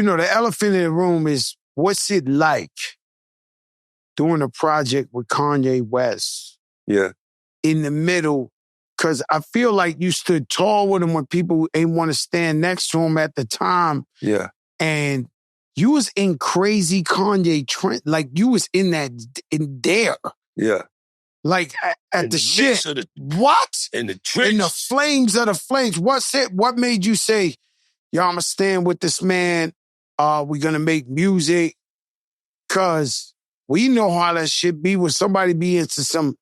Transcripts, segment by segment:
the elephant in the room is what's it like doing a project with Kanye West? Yeah. In the middle, because I feel like you stood tall with him when people ain't want to stand next to him at the time. Yeah. And you was in crazy Kanye trend. Like, you was in there. Yeah. Like, at the shit. What? In the trench. In the flames of the flames. What made you say, yo, I'm going to stand with this man. We're going to make music. Because we know how that shit be when somebody be into some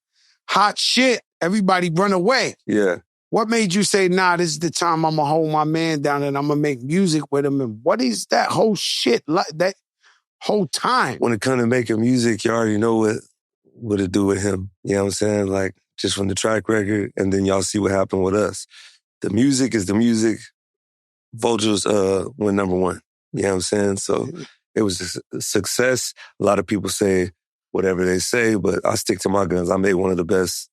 hot shit. Everybody run away. Yeah. What made you say, nah, this is the time I'm going to hold my man down and I'm going to make music with him? And what is that whole shit, like that whole time? When it comes to making music, you already know what it do with him. You know what I'm saying? Like, just from the track record, and then y'all see what happened with us. The music is the music. Vultures went number one. You know what I'm saying? So it was a success. A lot of people say whatever they say, but I stick to my guns. I made one of the best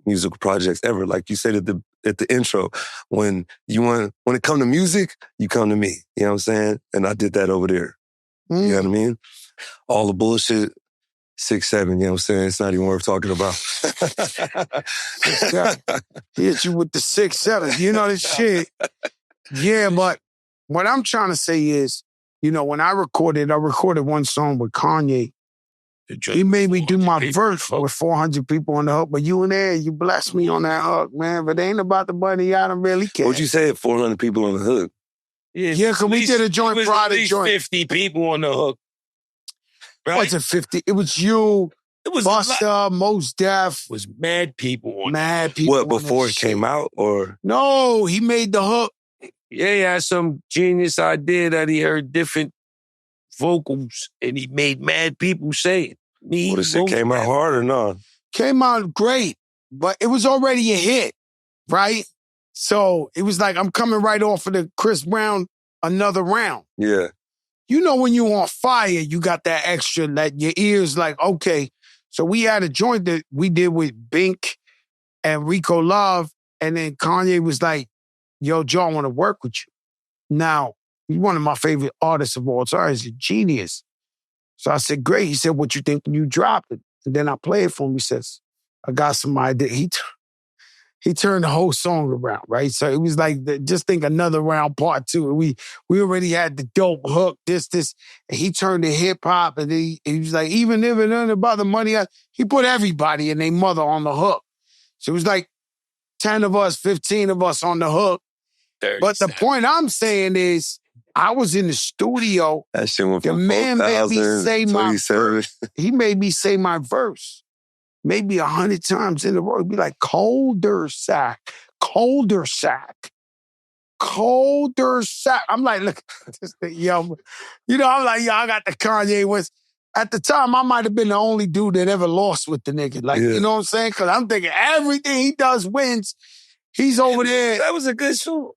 musical projects ever. Like you said at the intro, when it come to music, you come to me. You know what I'm saying? And I did that over there. You know what I mean? All the bullshit, 6'7", you know what I'm saying? It's not even worth talking about. He hit you with the 6'7", you know this shit. Yeah, but what I'm trying to say is, when I recorded one song with Kanye. He made me do my verse with 400 people on the hook, but you in there, you blessed me on that hook, man. But it ain't about the money, I don't really care. What'd you say, 400 people on the hook? Yeah, because we did a joint Friday joint. 50 people on the hook. Right? Wasn't 50. It was you, it was Busta, Mos Def. It was mad people on Mad people. What, before it came out, or? No, he made the hook. Yeah, he had some genius idea that he heard different vocals, and he made mad people say it. What is it, came out hard or not? Came out great, but it was already a hit, right? So it was like, I'm coming right off of the Chris Brown, another round. Yeah. When you on fire, you got that extra, that your ears like, okay. So we had a joint that we did with Bink and Rico Love, and then Kanye was like, yo, Joe, I want to work with you. Now, he's one of my favorite artists of all time. He's a genius. So I said, great. He said, what you think when you drop it? And then I play it for him. He says, I got some idea. He turned the whole song around, right? So it was like, just think another round part two. We already had the dope hook, this. And he turned to hip hop, and he was like, even if it ain't about the money, he put everybody and their mother on the hook. So it was like 10 of us, 15 of us on the hook. 37. But the point I'm saying is, I was in the studio. That shit went the from man made me say my verse. He made me say my verse maybe 100 times in a row. He'd be like, colder sack. I'm like, look at this thing, yo. I'm like, yo, I got the Kanye West. At the time, I might have been the only dude that ever lost with the nigga. Like, you know what I'm saying? Because I'm thinking everything he does wins. He's over there. That was a good song.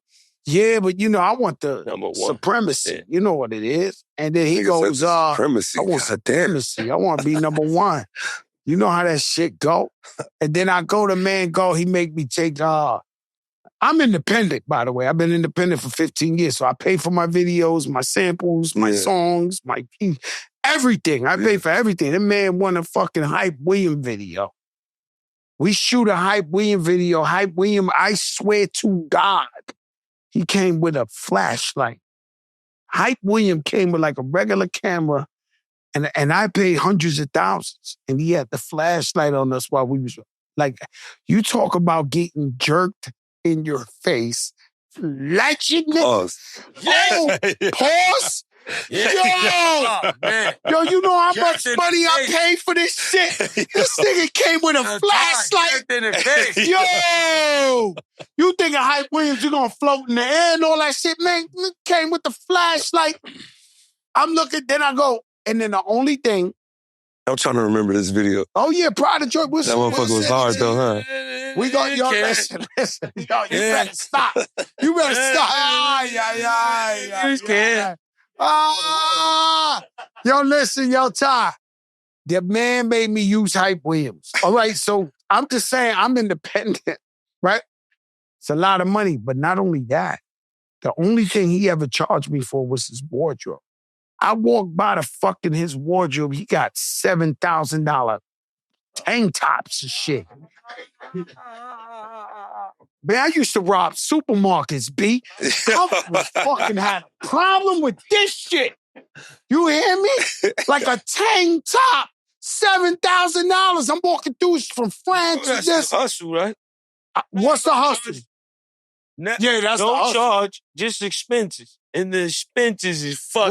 Yeah, but I want the supremacy. Yeah. You know what it is. And then he goes, supremacy. I want supremacy. I want to be number one. You know how that shit go. And then I go to Man Go, he make me take, I'm independent, by the way. I've been independent for 15 years. So I pay for my videos, my samples, my songs, my everything. I pay for everything. That man won a fucking Hype William video. We shoot a Hype William video. Hype William, I swear to God, he came with a flashlight. Hype William came with like a regular camera, and I paid hundreds of thousands, and he had the flashlight on us while we was like, you talk about getting jerked in your face. Legend. Pause. Oh, pause. Yeah. Yo, you know how much money I paid for this shit? This nigga came with a flashlight. Yo, you thinking Hype Williams, you gonna float in the air and all that shit, man? Came with the flashlight. I'm looking, then I go, and then the only thing. I'm trying to remember this video. Oh yeah, Pride of Joy. That motherfucker was hard though, huh? We go, yo, listen. Yo, you better stop. You better stop. Yo, listen, yo, Ty. The man made me use Hype Williams. All right, so I'm just saying I'm independent, right? It's a lot of money, but not only that. The only thing he ever charged me for was his wardrobe. I walked by his wardrobe. He got $7,000 tank tops and shit. Man, I used to rob supermarkets, B. I was fucking had a problem with this shit. You hear me? Like a tank top, $7,000. I'm walking through from France. That's the hustle, right? What's the hustle? Yeah, that's the hustle. Don't charge, just expenses. And the expenses is fucking.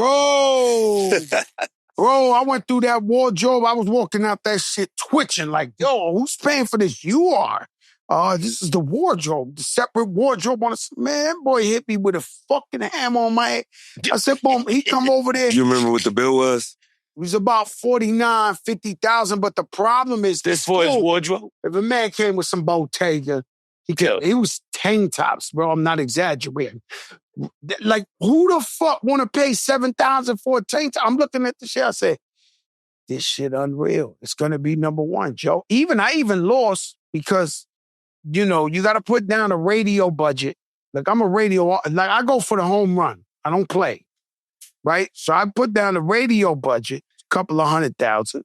Bro, I went through that wardrobe. I was walking out that shit twitching like, yo, who's paying for this? You are. This is the wardrobe, the separate wardrobe on the man. Boy hit me with a fucking hammer on my head. I said, boom, he come over there. You remember what the bill was? It was about 49, 50,000. But the problem is this for his wardrobe. If a man came with some Bottega, he was tank tops, bro. I'm not exaggerating. Like, who the fuck want to pay $7,000 for a tank top? I'm looking at the shit. I say, this shit unreal. It's gonna be number one, Joe. I even lost because, you know, you got to put down a radio budget. Like, I'm a radio, like, I go for the home run. I don't play, right? So I put down the radio budget, a couple of $100,000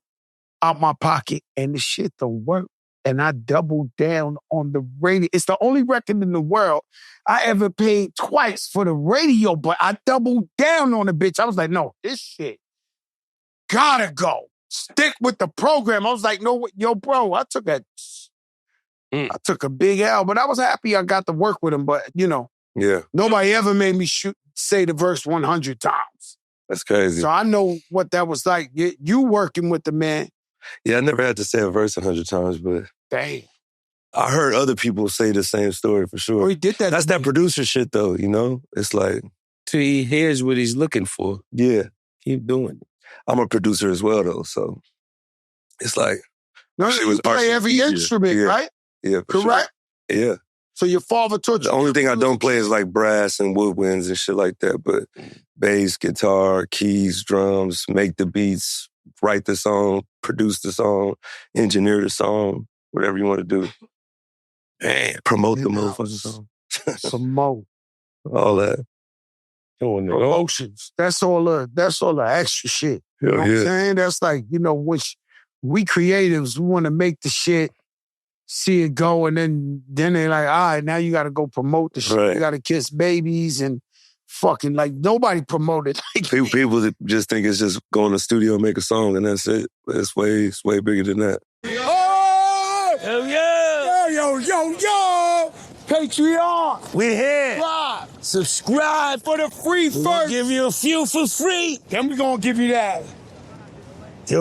out my pocket, and the shit don't work. And I doubled down on the radio. It's the only record in the world I ever paid twice for the radio, but I doubled down on the bitch. I was like, no, this shit gotta go. Stick with the program. I was like, no, yo, bro, I took a big L, but I was happy I got to work with him. But, you know, nobody ever made me say the verse 100 times. That's crazy. So I know what that was like. You working with the man. Yeah, I never had to say a verse 100 times, but dang, I heard other people say the same story for sure. Oh, he did that. That's that producer shit, though, you know? It's like... Till he hears what he's looking for. Yeah. Keep doing it. I'm a producer as well, though, so it's like... No, you play every instrument, right? Yeah, for correct? Sure. Yeah. So your father taught you... The only thing I don't play is like brass and woodwinds and shit like that, but bass, guitar, keys, drums, make the beats, write the song, produce the song, engineer the song, whatever you want to do. Man, promote the motherfucking song. Promote. All that. Promotions. That's all the extra shit. You know what I'm saying? That's like, you know, which we creatives, we want to make the shit, see it go, and then they're like, all right, now you got to go promote the shit. Right. You got to kiss babies and fucking, like, nobody promoted. People that just think it's just go in the studio and make a song and that's it. But it's way bigger than that. Oh! Hell yeah! Yo! Patreon! We're here. Subscribe for the free first. We'll give you a few for free. Then we're gonna give you that. Yo!